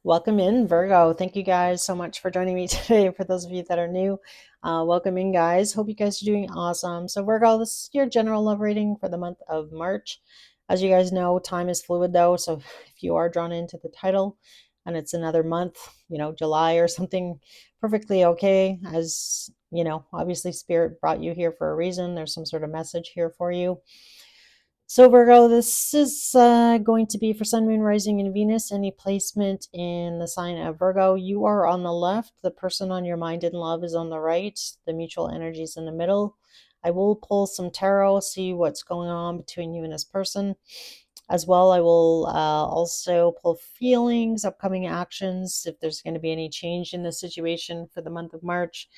Welcome in, Virgo. Thank you guys so much for joining me today. For those of you that are new, welcome in, guys. Hope you guys are doing awesome. So, Virgo, this is your general love reading for the month of March. As you guys know, time is fluid though. So, if you are drawn into the title and it's another month, July or something, perfectly okay. As you know, obviously, Spirit brought you here for a reason. There's some sort of message here for you. So, Virgo, this is going to be for Sun, Moon, Rising, and Venus. Any placement in the sign of Virgo, you are on the left. The person on your mind and love is on the right. The mutual energy is in the middle. I will pull some tarot, see what's going on between you and this person. As well, I will also pull feelings, upcoming actions, if there's going to be any change in the situation for the month of March.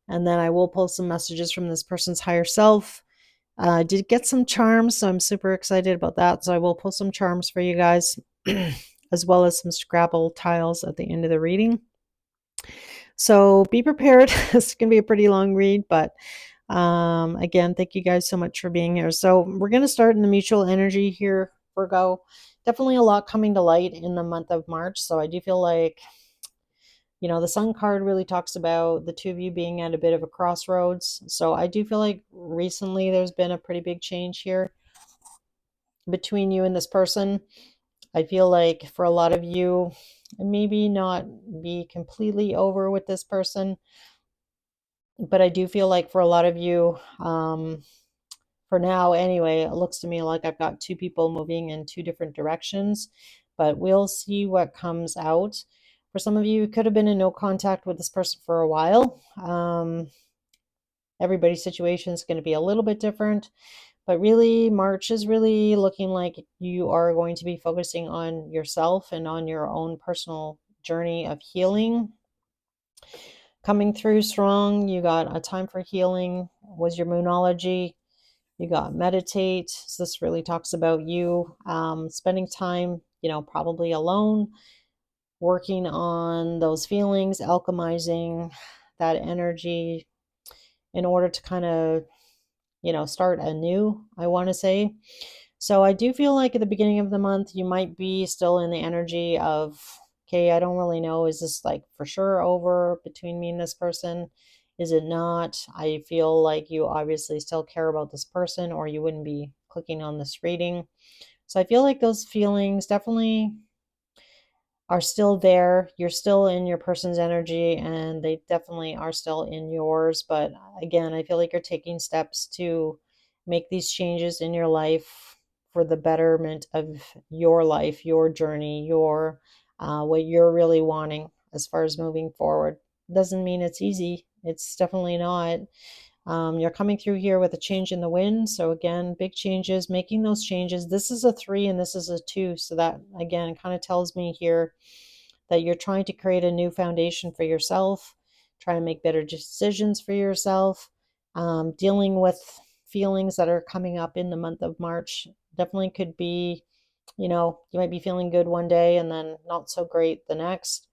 And then I will pull some messages from this person's higher self. I did get some charms, so I'm super excited about that. So I will pull some charms for you guys, as well as some Scrabble tiles at the end of the reading. So be prepared. It's going to be a pretty long read, but again, thank you guys so much for being here. So we're going to start in the mutual energy here, Virgo. Definitely a lot coming to light in the month of March. So I do feel like the Sun card really talks about the two of you being at a bit of a crossroads. So I do feel like recently there's been a pretty big change here between you and this person. I feel like for a lot of you, maybe not be completely over with this person, but I do feel like for a lot of you, for now anyway, it looks to me like I've got two people moving in two different directions, but we'll see what comes out. For some of you, it could have been in no contact with this person for a while. Everybody's situation is going to be a little bit different, but really, March is really looking like you are going to be focusing on yourself and on your own personal journey of healing. Coming through strong, you got a time for healing, was your moonology. You got meditate. So this really talks about you spending time, probably alone, working on those feelings, alchemizing that energy in order to kind of, start anew, I want to say. So I do feel like at the beginning of the month, you might be still in the energy of, okay, I don't really know. Is this like for sure over between me and this person? Is it not? I feel like you obviously still care about this person or you wouldn't be clicking on this reading. So I feel like those feelings definitely are still there. You're still in your person's energy and they definitely are still in yours. But again, I feel like you're taking steps to make these changes in your life for the betterment of your life, your journey, your what you're really wanting as far as moving forward. Doesn't mean it's easy. It's definitely not. You're coming through here with a change in the wind. So again, big changes, making those changes. This is a 3 and this is a 2. So that again kind of tells me here that you're trying to create a new foundation for yourself, trying to make better decisions for yourself, dealing with feelings that are coming up in the month of March. Definitely could be, you might be feeling good one day and then not so great the next.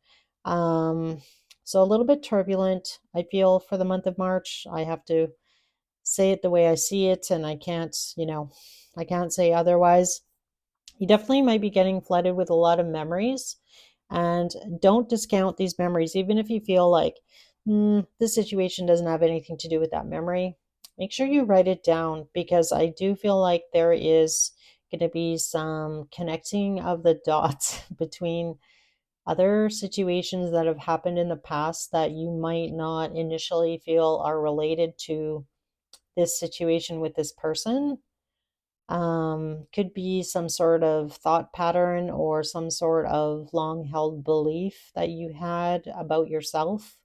So a little bit turbulent, I feel, for the month of March. I have to say it the way I see it, and I can't say otherwise. You definitely might be getting flooded with a lot of memories, and don't discount these memories, even if you feel like this situation doesn't have anything to do with that memory. Make sure you write it down because I do feel like there is going to be some connecting of the dots between other situations that have happened in the past that you might not initially feel are related to this situation with this person. Could be some sort of thought pattern or some sort of long held belief that you had about yourself.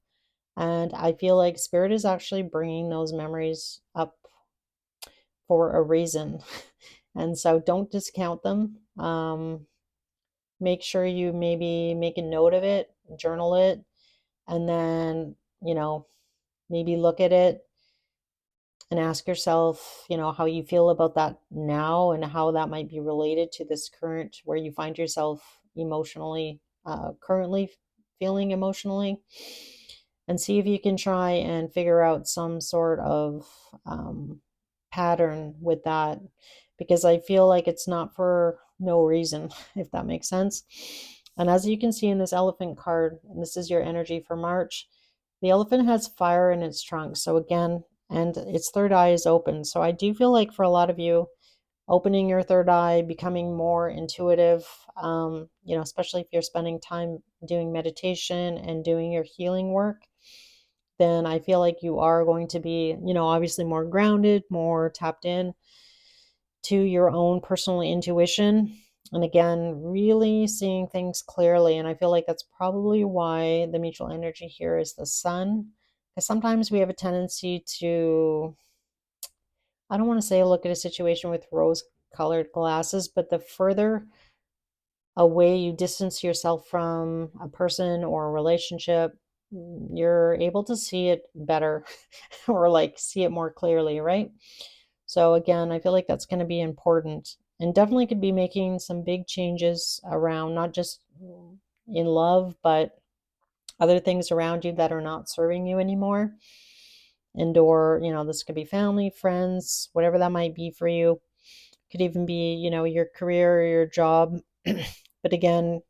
And I feel like Spirit is actually bringing those memories up for a reason. And so don't discount them. Make sure you maybe make a note of it, journal it, and then, maybe look at it and ask yourself, how you feel about that now and how that might be related to this current where you find yourself emotionally, currently feeling emotionally, and see if you can try and figure out some sort of pattern with that because I feel like it's not for no reason, if that makes sense. And as you can see in this elephant card, and this is your energy for March, the elephant has fire in its trunk. So again, and its third eye is open. So I do feel like for a lot of you, opening your third eye, becoming more intuitive, especially if you're spending time doing meditation and doing your healing work, then I feel like you are going to be, obviously more grounded, more tapped in to your own personal intuition. And again, really seeing things clearly. And I feel like that's probably why the mutual energy here is the sun. Because sometimes we have a tendency to, I don't want to say look at a situation with rose colored glasses, but the further away you distance yourself from a person or a relationship, you're able to see it better or like see it more clearly, right? So again, I feel like that's going to be important and definitely could be making some big changes around not just in love, but other things around you that are not serving you anymore. And or, this could be family, friends, whatever that might be for you. Could even be, your career or your job. But again,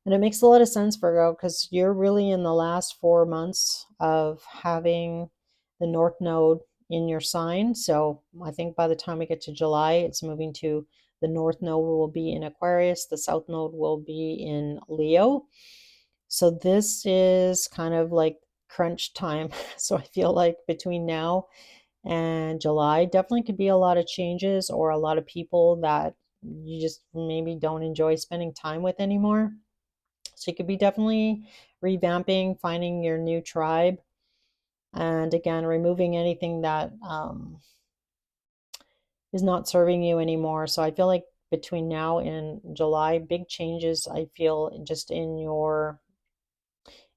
and it makes a lot of sense, Virgo, because you're really in the last 4 months of having the North Node in your sign. So I think by the time we get to July, it's moving to the North Node will be in Aquarius, the South Node will be in Leo. So this is kind of like crunch time. So I feel like between now and July, definitely could be a lot of changes or a lot of people that you just maybe don't enjoy spending time with anymore. So you could be definitely revamping, finding your new tribe, and again, removing anything that is not serving you anymore. So I feel like between now and July, big changes, I feel just in your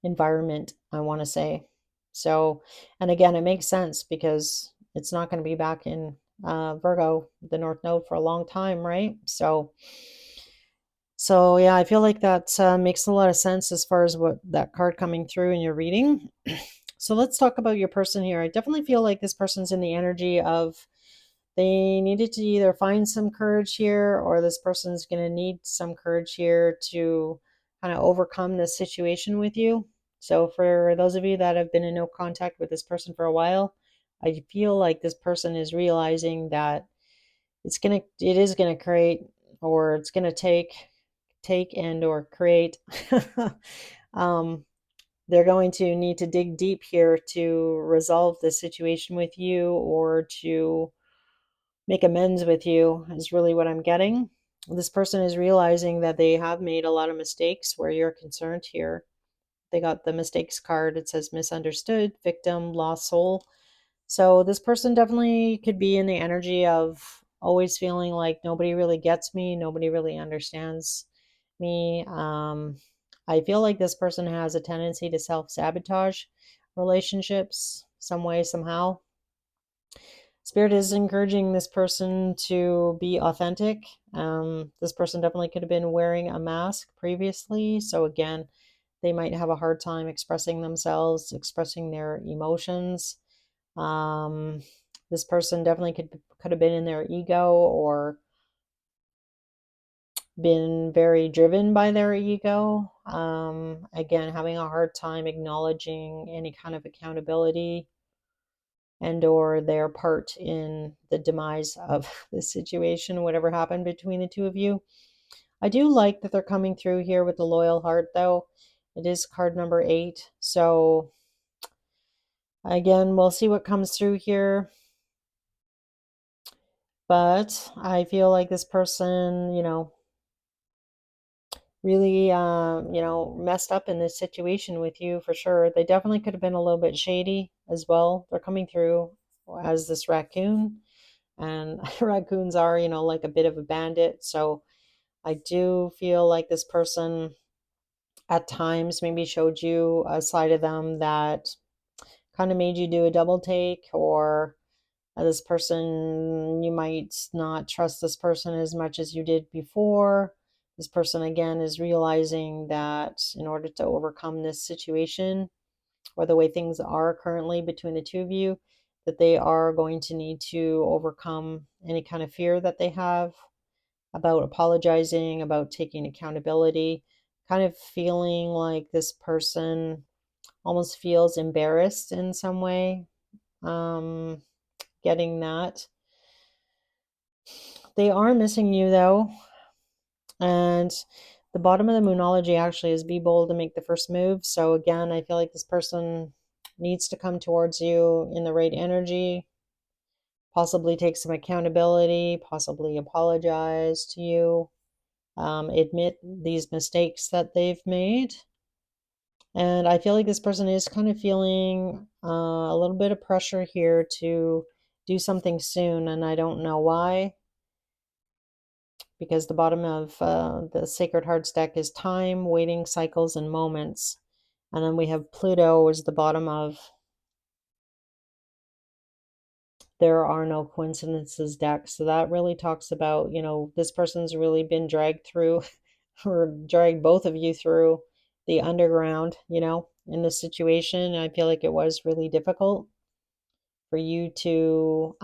environment, I want to say. So, and again, it makes sense because it's not going to be back in Virgo, the North Node, for a long time, right? So yeah, I feel like that makes a lot of sense as far as what that card coming through in your reading. So let's talk about your person here. I definitely feel like this person's in the energy of they needed to either find some courage here or this person's going to need some courage here to kind of overcome this situation with you. So for those of you that have been in no contact with this person for a while, I feel like this person is realizing that it is gonna create, or it's gonna take and or create um, they're going to need to dig deep here to resolve the situation with you or to make amends with you, is really what I'm getting. This person is realizing that they have made a lot of mistakes where you're concerned here. They got the mistakes card. It says misunderstood, victim, lost soul. So this person definitely could be in the energy of always feeling like nobody really gets me, nobody really understands me. I feel like this person has a tendency to self-sabotage relationships some way, somehow. Spirit is encouraging this person to be authentic. This person definitely could have been wearing a mask previously. So again, they might have a hard time expressing themselves, expressing their emotions. Um, this person definitely could have been in their ego or been very driven by their ego. Again, having a hard time acknowledging any kind of accountability and or their part in the demise of the situation, whatever happened between the two of you. I do like that they're coming through here with the loyal heart, though. It is card number 8. So again, we'll see what comes through here. But I feel like this person, really, messed up in this situation with you for sure. They definitely could have been a little bit shady as well. They're coming through as this raccoon, and raccoons are, like a bit of a bandit. So I do feel like this person at times maybe showed you a side of them that kind of made you do a double take, or this person, you might not trust this person as much as you did before. This person, again, is realizing that in order to overcome this situation or the way things are currently between the two of you, that they are going to need to overcome any kind of fear that they have about apologizing, about taking accountability, kind of feeling like this person almost feels embarrassed in some way. Um, Getting that. They are missing you though. And the bottom of the Moonology actually is be bold and make the first move. So again, I feel like this person needs to come towards you in the right energy, possibly take some accountability, possibly apologize to you, admit these mistakes that they've made. And I feel like this person is kind of feeling a little bit of pressure here to do something soon, and I don't know why, because the bottom of the Sacred Hearts deck is time, waiting, cycles, and moments. And then we have Pluto as the bottom of There Are No Coincidences deck. So that really talks about, this person's really been dragged through or dragged both of you through the underground, in this situation. I feel like it was really difficult for you to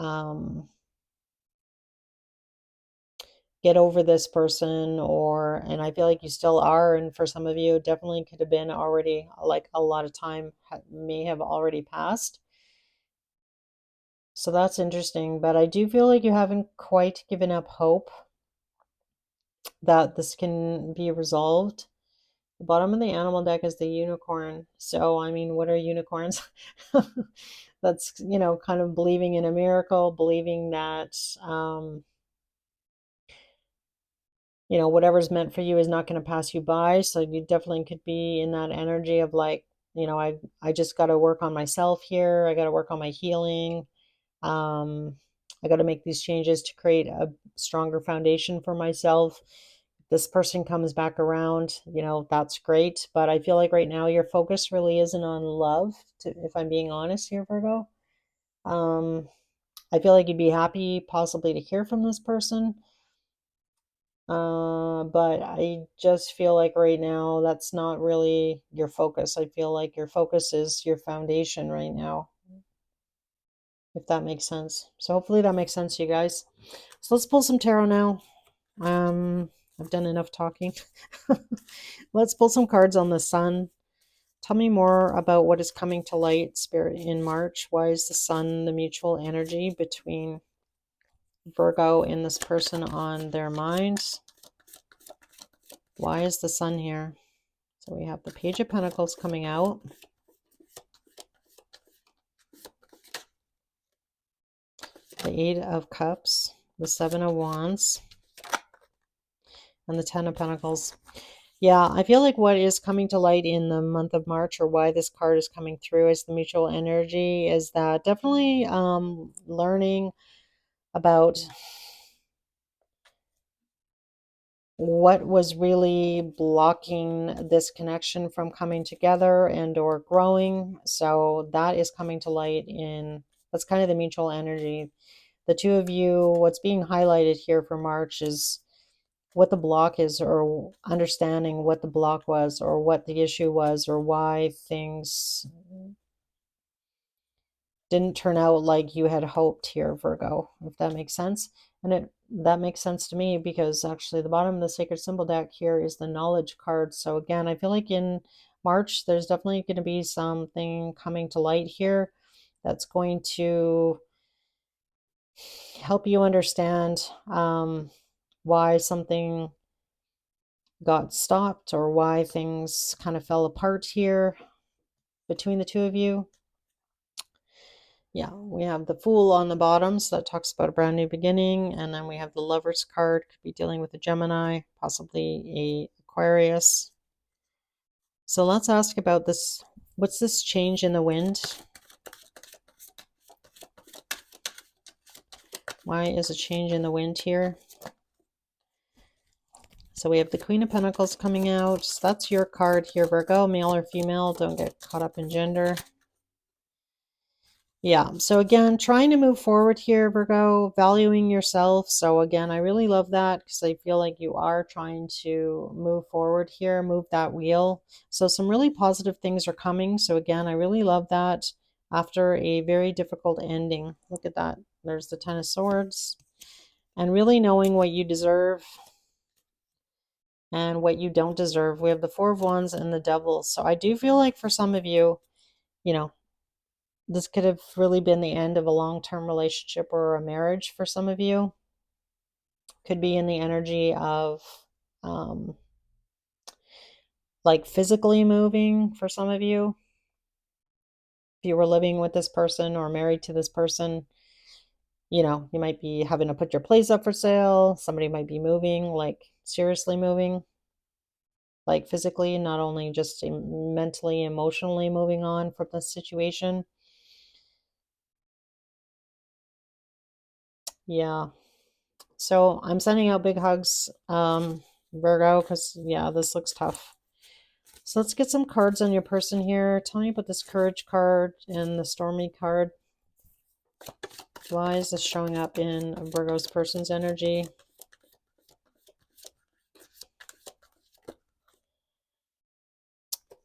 get over this person, and I feel like you still are, and for some of you it definitely could have been already, like a lot of time may have already passed. So that's interesting, but I do feel like you haven't quite given up hope that this can be resolved. The bottom of the animal deck is the unicorn. So, I mean, what are unicorns? That's, kind of believing in a miracle, believing that, whatever's meant for you is not going to pass you by. So you definitely could be in that energy of like, I just got to work on myself here. I got to work on my healing. I got to make these changes to create a stronger foundation for myself. If this person comes back around, that's great. But I feel like right now your focus really isn't on love, if I'm being honest here, Virgo. Um, I feel like you'd be happy possibly to hear from this person. But I just feel like right now that's not really your focus. I feel like your focus is your foundation right now, if that makes sense. So hopefully that makes sense to you guys. So let's pull some tarot now. I've done enough talking. Let's pull some cards on the sun. Tell me more about what is coming to light, Spirit, in March. Why is the sun the mutual energy between Virgo and this person on their minds? Why is the sun here? So we have the Page of Pentacles coming out. The Eight of Cups, the Seven of Wands, and the Ten of Pentacles. Yeah, I feel like what is coming to light in the month of March, or why this card is coming through as the mutual energy, is that definitely learning about what was really blocking this connection from coming together and or growing. So that is coming to light that's kind of the mutual energy. The two of you, what's being highlighted here for March is what the block is, or understanding what the block was, or what the issue was, or why things didn't turn out like you had hoped here, Virgo, if that makes sense. And that makes sense to me, because actually the bottom of the Sacred Symbol deck here is the Knowledge card. So again, I feel like in March there's definitely going to be something coming to light here that's going to help you understand why something got stopped, or why things kind of fell apart here between the two of you. Yeah, we have the Fool on the bottom, so that talks about a brand new beginning. And then we have the Lovers card, could be dealing with a Gemini, possibly a Aquarius. So let's ask about this. What's this change in the wind? Why is a change in the wind here? So we have the Queen of Pentacles coming out. So that's your card here, Virgo, male or female. Don't get caught up in gender. Yeah, so again, trying to move forward here, Virgo, valuing yourself. So again, I really love that, because I feel like you are trying to move forward here, move that wheel. So some really positive things are coming. So again, I really love that after a very difficult ending. Look at that. There's the 10 of Swords. And really knowing what you deserve. and what you don't deserve. We have the Four of Wands and the Devil. So I do feel like for some of you, you know, this could have really been the end of a long-term relationship or a marriage for some of you. Could be in the energy of um, like physically moving for some of you. If you were living with this person or married to this person, you might be having to put your place up for sale. Somebody might be moving, like seriously moving, like physically, not only just mentally, emotionally moving on from this situation. Yeah. So I'm sending out big hugs, Virgo, because yeah, this looks tough. So let's get some cards on your person here. Tell me about this Courage card and the Stormy card. Why is this showing up in Virgo's person's energy?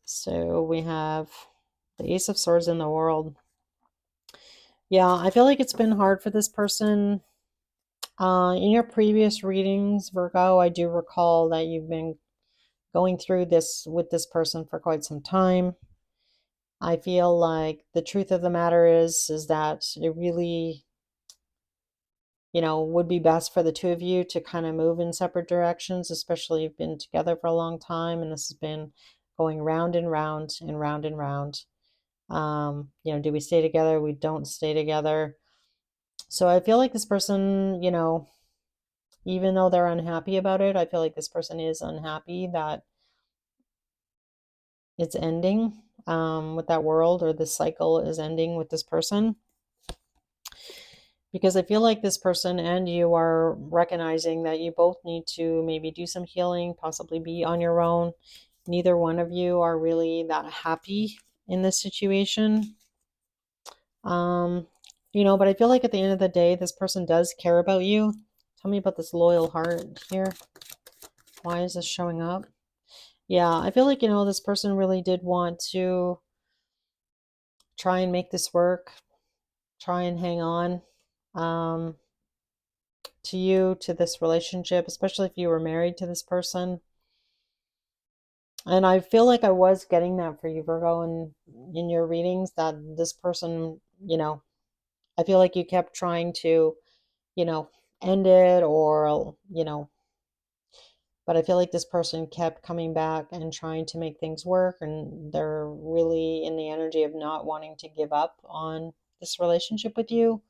So we have the Ace of Swords in the World. Yeah, I feel like it's been hard for this person. In your previous readings, Virgo, I do recall that you've been going through this with this person for quite some time. I feel like the truth of the matter is that it really, would be best for the two of you to kind of move in separate directions, especially you've been together for a long time and this has been going round and round and round and round. Do we stay together? We don't stay together. So I feel like this person, even though they're unhappy about it, I feel like this person is unhappy that it's ending with that world, or this cycle is ending with this person. Because I feel like this person and you are recognizing that you both need to maybe do some healing, possibly be on your own. Neither one of you are really that happy in this situation. Um, but I feel like at the end of the day, this person does care about you. Tell me about this loyal heart here. Why is this showing up? Yeah, I feel like, this person really did want to try and make this work, try and hang on um, to you, to this relationship, especially if you were married to this person. And I feel like I was getting that for you, Virgo, in your readings, that this person, I feel like you kept trying to, you know, end it, or, but I feel like this person kept coming back and trying to make things work, and they're really in the energy of not wanting to give up on this relationship with you.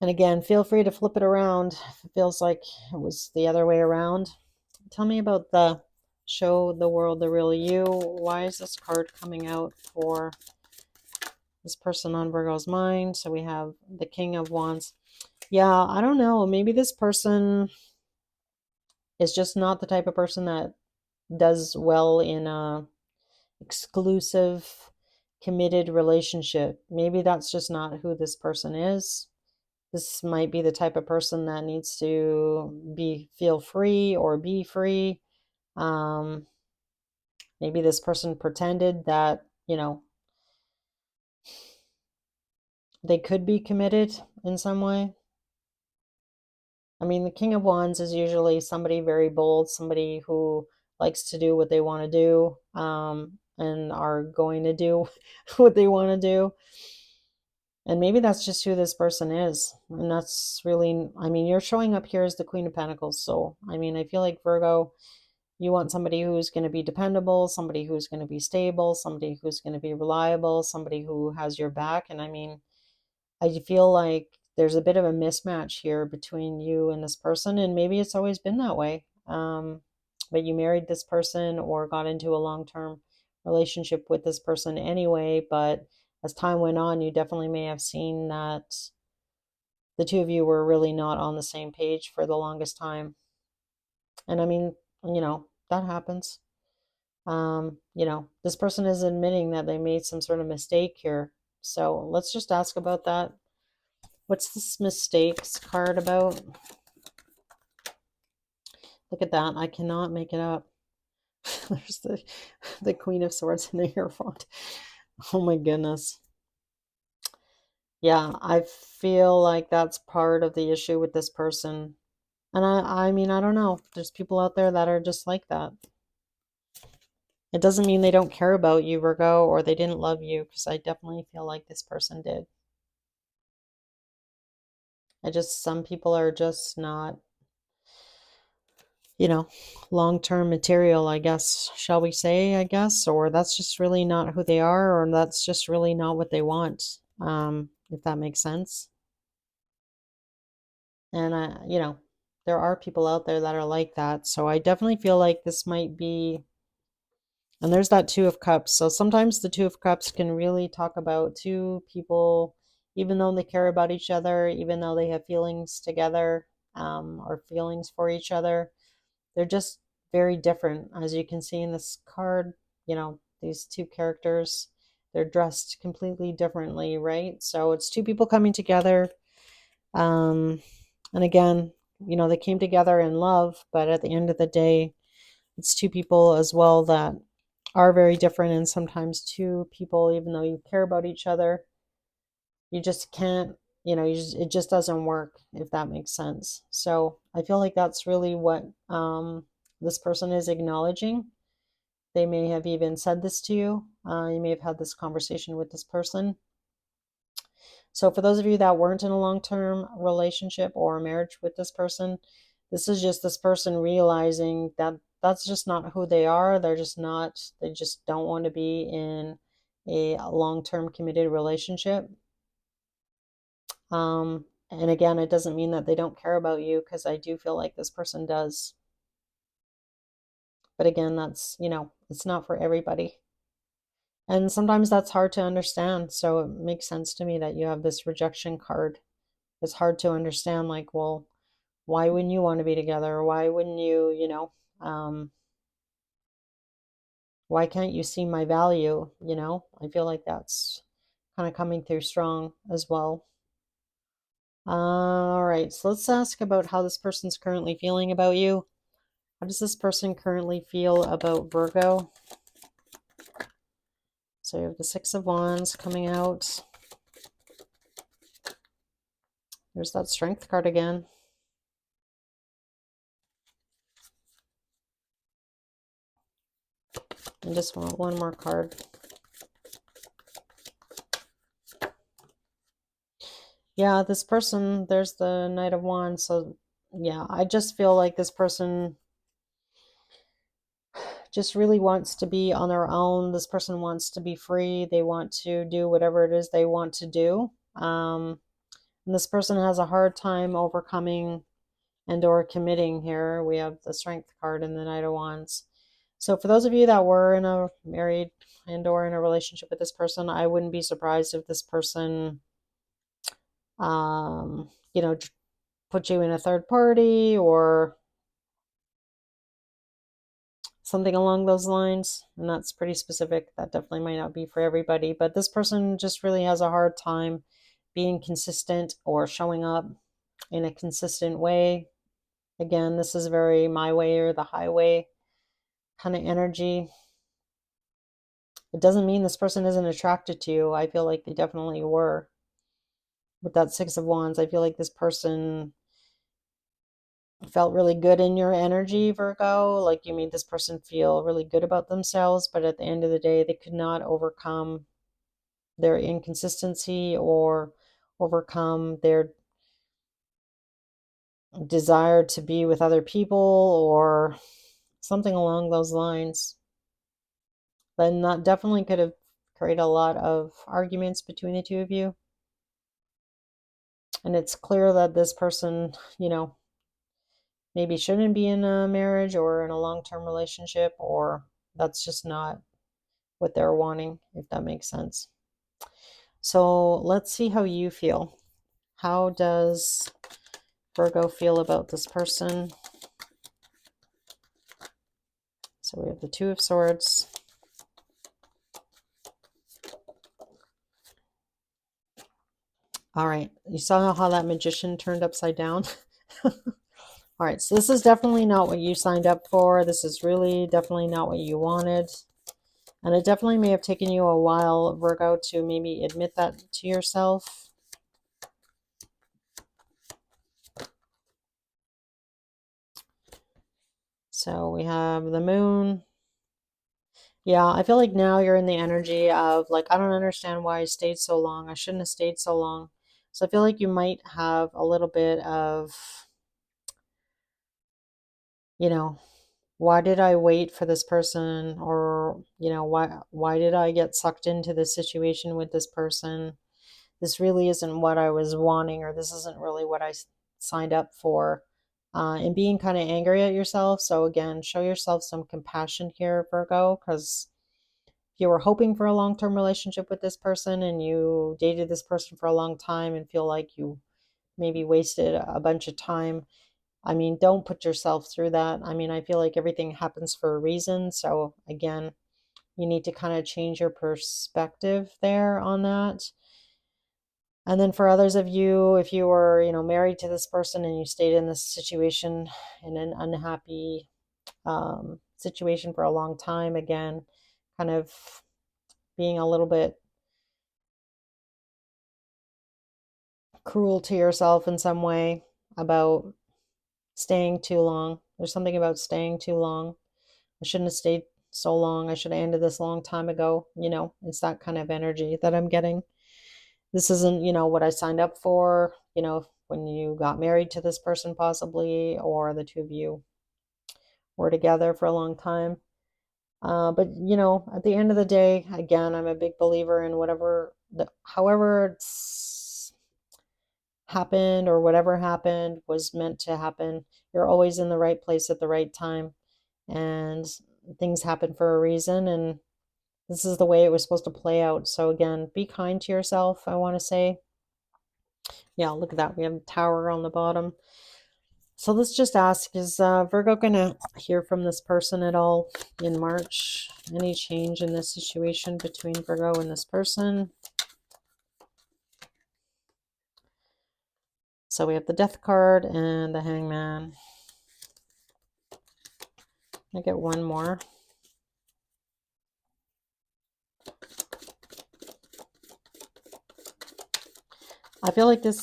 And again, feel free to flip it around if it feels like it was the other way around. Tell me about the Show the World the Real You. Why is this card coming out for this person on Virgo's mind? So we have the King of Wands. Yeah, I don't know. Maybe this person is just not the type of person that does well in a exclusive, committed relationship. Maybe that's just not who this person is. This might be the type of person that needs to feel free or be free. Um, Maybe this person pretended that, they could be committed in some way. I mean, the King of Wands is usually somebody very bold, somebody who likes to do what they want to do, and are going to do what they want to do. And maybe that's just who this person is. And that's really, I mean, you're showing up here as the Queen of Pentacles. So, I mean, I feel like Virgo, you want somebody who's going to be dependable, somebody who's going to be stable, somebody who's going to be reliable, somebody who has your back. And I mean, I feel like there's a bit of a mismatch here between you and this person, and maybe it's always been that way. But you married this person or got into a long-term relationship with this person anyway. But as time went on, you definitely may have seen that the two of you were really not on the same page for the longest time. And I mean, that happens. This person is admitting that they made some sort of mistake here. So let's just ask about that. What's this mistakes card about? Look at that. I cannot make it up. There's the Queen of Swords in the Hierophant. Oh my goodness. Yeah, I feel like that's part of the issue with this person. And I mean, I don't know. There's people out there that are just like that. It doesn't mean they don't care about you, Virgo, or they didn't love you, because I definitely feel like this person did. Some people are just not, you know, long-term material, I guess, shall we say, I guess, or that's just really not who they are, or that's just really not what they want, if that makes sense. And there are people out there that are like that. So I definitely feel like this might be, and there's that Two of Cups. So sometimes the Two of Cups can really talk about two people, even though they care about each other, even though they have feelings together, or feelings for each other, they're just very different. As you can see in this card, these two characters, they're dressed completely differently, right? So it's two people coming together. Um, and again, they came together in love, but at the end of the day, it's two people as well that are very different. And sometimes two people, even though you care about each other, you just can't, it just doesn't work, if that makes sense. So I feel like that's really what this person is acknowledging. They may have even said this to you. You may have had this conversation with this person. So for those of you that weren't in a long-term relationship or marriage with this person, this is just this person realizing that that's just not who they are. They're just not, they just don't want to be in a long-term committed relationship. And again, it doesn't mean that they don't care about you, because I do feel like this person does. But again, that's, it's not for everybody. And sometimes that's hard to understand. So it makes sense to me that you have this rejection card. It's hard to understand, like, well, why wouldn't you want to be together? Why wouldn't you, why can't you see my value? I feel like that's kind of coming through strong as well. All right, so let's ask about how this person's currently feeling about you. How does this person currently feel about Virgo? So you have the Six of Wands coming out. There's that Strength card again. I just want one more card. Yeah, this person, there's the Knight of Wands. So yeah, I just feel like this person just really wants to be on their own. This person wants to be free. They want to do whatever it is they want to do. And this person has a hard time overcoming and or committing here. We have the Strength card and the Knight of Wands. So for those of you that were in a married and or in a relationship with this person, I wouldn't be surprised if this person, um, you know, put you in a third party or something along those lines. And that's pretty specific. That definitely might not be for everybody, but this person just really has a hard time being consistent or showing up in a consistent way. Again, this is very my way or the highway kind of energy. It doesn't mean this person isn't attracted to you. I feel like they definitely were. With that Six of Wands, I feel like this person felt really good in your energy, Virgo. Like you made this person feel really good about themselves, but at the end of the day, they could not overcome their inconsistency or overcome their desire to be with other people or something along those lines. Then that definitely could have created a lot of arguments between the two of you. And it's clear that this person, maybe shouldn't be in a marriage or in a long-term relationship, or that's just not what they're wanting, if that makes sense. So let's see how you feel. How does Virgo feel about this person? So we have the Two of Swords. All right, you saw how that Magician turned upside down? All right, so this is definitely not what you signed up for. This is really definitely not what you wanted. And it definitely may have taken you a while, Virgo, to maybe admit that to yourself. So we have the moon. Yeah, I feel like now you're in the energy of like, I don't understand why I stayed so long. I shouldn't have stayed so long. So I feel like you might have a little bit of, you know, why did I wait for this person? Or, why did I get sucked into this situation with this person? This really isn't what I was wanting, or this isn't really what I signed up for. And being kind of angry at yourself. So again, show yourself some compassion here, Virgo, because if you were hoping for a long-term relationship with this person and you dated this person for a long time and feel like you maybe wasted a bunch of time, I mean, don't put yourself through that. I mean, I feel like everything happens for a reason. So again, you need to kind of change your perspective there on that. And then for others of you, if you were, married to this person and you stayed in this situation, in an unhappy situation for a long time, again, kind of being a little bit cruel to yourself in some way about staying too long. There's something about staying too long. I shouldn't have stayed so long. I should have ended this a long time ago. It's that kind of energy that I'm getting. This isn't, what I signed up for, when you got married to this person, possibly, or the two of you were together for a long time. But at the end of the day, again, I'm a big believer in however it's happened or whatever happened was meant to happen. You're always in the right place at the right time, and things happen for a reason, and this is the way it was supposed to play out. So again, be kind to yourself, I want to say. Yeah, look at that. We have a tower on the bottom. So let's just ask, is Virgo going to hear from this person at all in March? Any change in this situation between Virgo and this person? So we have the Death card and the Hangman. I get one more. I feel like this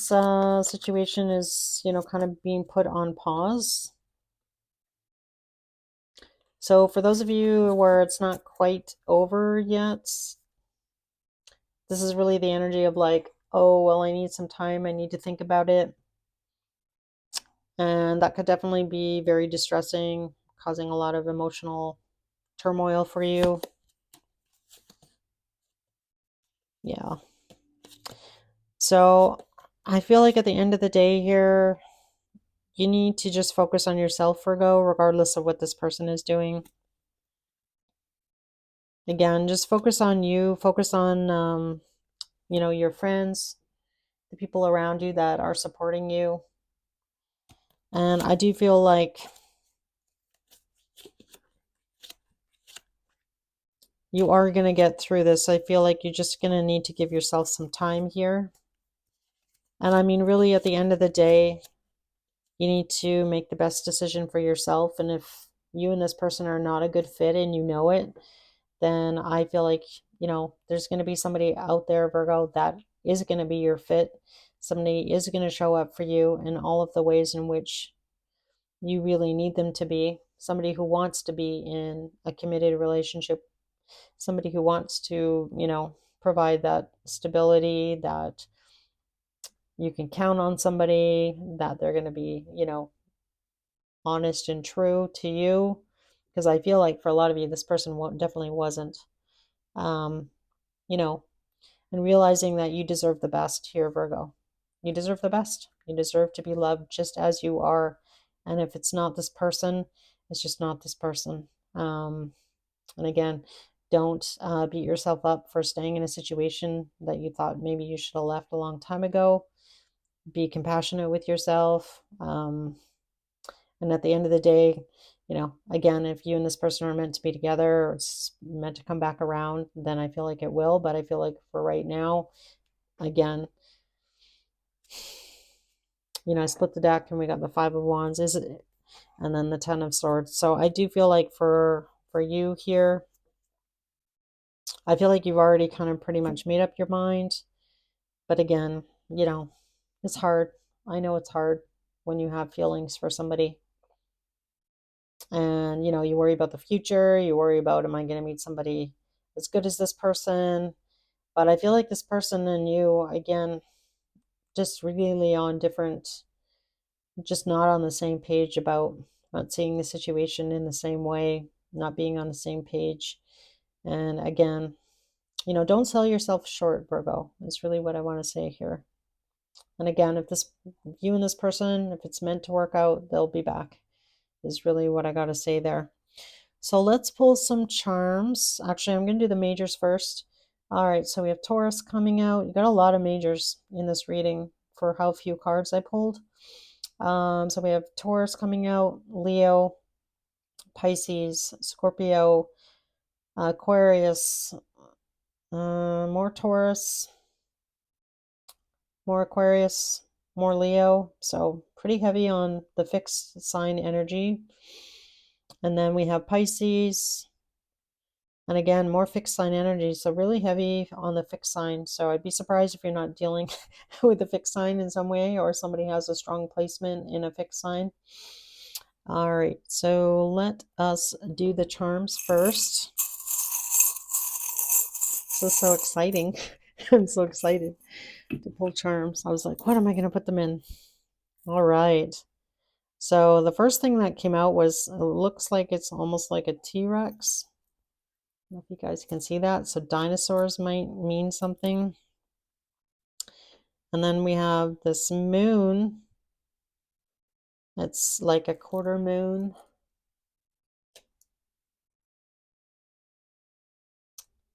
situation is, kind of being put on pause. So for those of you where it's not quite over yet, this is really the energy of like, oh, well, I need some time. I need to think about it. And that could definitely be very distressing, causing a lot of emotional turmoil for you. Yeah. So I feel like at the end of the day here, you need to just focus on yourself, Virgo, regardless of what this person is doing. Again, just focus on you, focus on, your friends, the people around you that are supporting you. And I do feel like you are going to get through this. I feel like you're just going to need to give yourself some time here. And I mean, really, at the end of the day, you need to make the best decision for yourself. And if you and this person are not a good fit and you know it, then I feel like, there's going to be somebody out there, Virgo, that is going to be your fit. Somebody is going to show up for you in all of the ways in which you really need them to be. Somebody who wants to be in a committed relationship, somebody who wants to, provide that stability, that you can count on somebody, that they're going to be, honest and true to you. Because I feel like for a lot of you, this person definitely wasn't. Um, you know, and realizing that you deserve the best here, Virgo. You deserve the best. You deserve to be loved just as you are. And if it's not this person, it's just not this person. And again, don't beat yourself up for staying in a situation that you thought maybe you should have left a long time ago. Be compassionate with yourself. And at the end of the day, again, if you and this person are meant to be together, or it's meant to come back around, then I feel like it will. But I feel like for right now, again, I split the deck and we got the Five of Wands, is it, and then the Ten of Swords. So I do feel like for you here, I feel like you've already kind of pretty much made up your mind. But again, it's hard. I know it's hard when you have feelings for somebody. And, you know, you worry about the future. You worry about, am I going to meet somebody as good as this person? But I feel like this person and you, again, just really on different, just not on the same page about not seeing the situation in the same way, not being on the same page. And again, you know, don't sell yourself short, Virgo, is really what I want to say here. And again, if you and this person, if it's meant to work out, they'll be back, is really what I got to say there. So let's pull some charms. Actually, I'm going to do the majors first. All right, so we have Taurus coming out. You got a lot of majors in this reading for how few cards I pulled. So we have Taurus coming out, Leo, Pisces, Scorpio, Aquarius, more Taurus, more Aquarius, more Leo. So pretty heavy on the fixed sign energy. And then we have Pisces. And again, more fixed sign energy. So really heavy on the fixed sign. So I'd be surprised if you're not dealing with a fixed sign in some way, or somebody has a strong placement in a fixed sign. All right, so let us do the charms first. This is so exciting. I'm so excited to pull charms. I was like, what am I going to put them in? All right. So the first thing that came out was, it looks like it's almost like a T-Rex. I don't know if you guys can see that. So dinosaurs might mean something. And then we have this moon. It's like a quarter moon.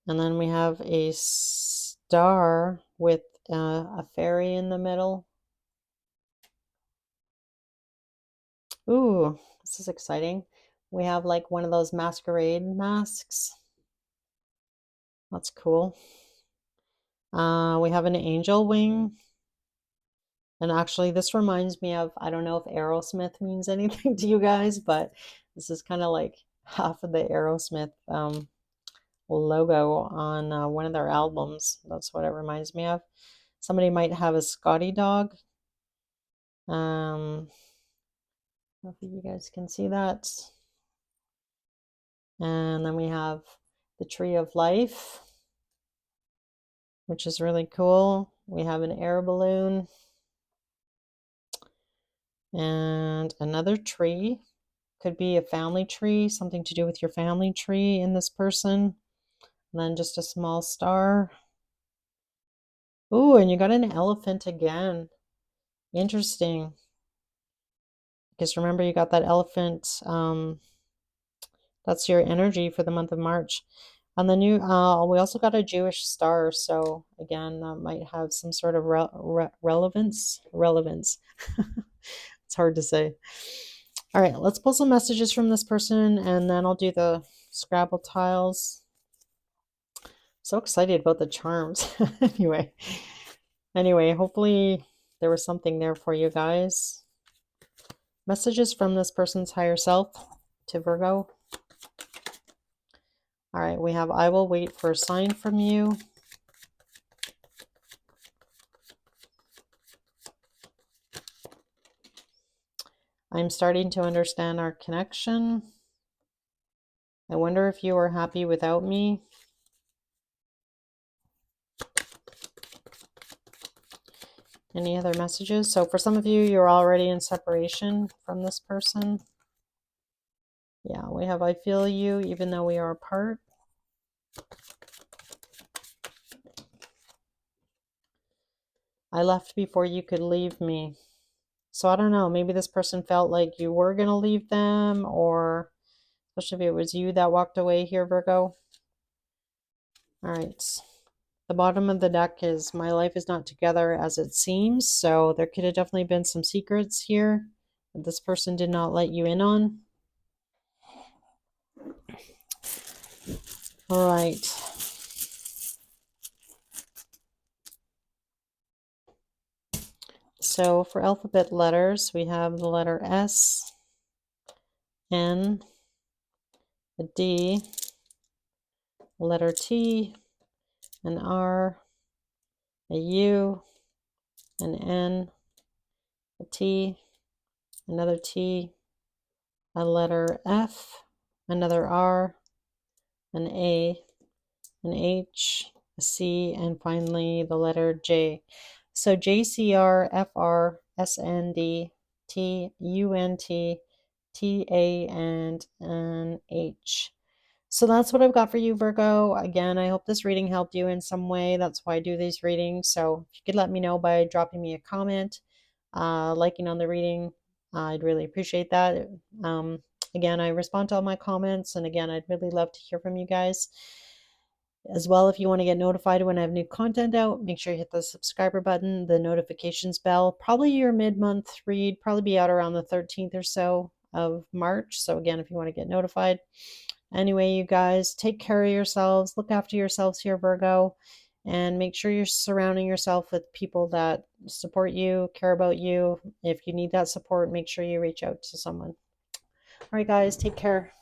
And then we have a star with a fairy in the middle. Ooh, this is exciting. We have like one of those masquerade masks. That's cool. We have an angel wing. And actually, this reminds me of, I don't know if Aerosmith means anything to you guys, but this is kind of like half of the Aerosmith logo on one of their albums. That's what it reminds me of. Somebody might have a Scotty dog. I don't know if you guys can see that. And then we have the Tree of Life, which is really cool. We have an air balloon and another tree. Could be a family tree, something to do with your family tree in this person. And then just a small star. Ooh, and you got an elephant again. Interesting. Because remember, you got that elephant. That's your energy for the month of March. And then we also got a Jewish star. So again, that might have some sort of relevance. Relevance. It's hard to say. All right, let's pull some messages from this person, and then I'll do the Scrabble tiles. So excited about the charms. Anyway, hopefully there was something there for you guys. Messages from this person's higher self to Virgo. All right, we have, I will wait for a sign from you. I'm starting to understand our connection. I wonder if you are happy without me. Any other messages? So for some of you, you're already in separation from this person. Yeah, we have, I feel you even though we are apart. I left before you could leave me. So I don't know, maybe this person felt like you were going to leave them, or especially if it was you that walked away here, Virgo. All right. The bottom of the deck is, my life is not together as it seems. So there could have definitely been some secrets here that this person did not let you in on. All right. So for alphabet letters, we have the letter S, N, a D, a letter T, an R, a U, an N, a T, another T, a letter F, another R, an A, an H, a C, and finally the letter J. So JCRFRSNDTUNT and an H. So that's what I've got for you, Virgo. Again, I hope this reading helped you in some way. That's why I do these readings. So if you could let me know by dropping me a comment, liking on the reading, I'd really appreciate that. Um, Again, I respond to all my comments, and again, I'd really love to hear from you guys. As well, if you want to get notified when I have new content out, make sure you hit the subscriber button, the notifications bell. Probably your mid-month read, probably be out around the 13th or so of March. So again, if you want to get notified. Anyway, you guys, take care of yourselves, look after yourselves here, Virgo, and make sure you're surrounding yourself with people that support you, care about you. If you need that support, make sure you reach out to someone. All right, guys, take care.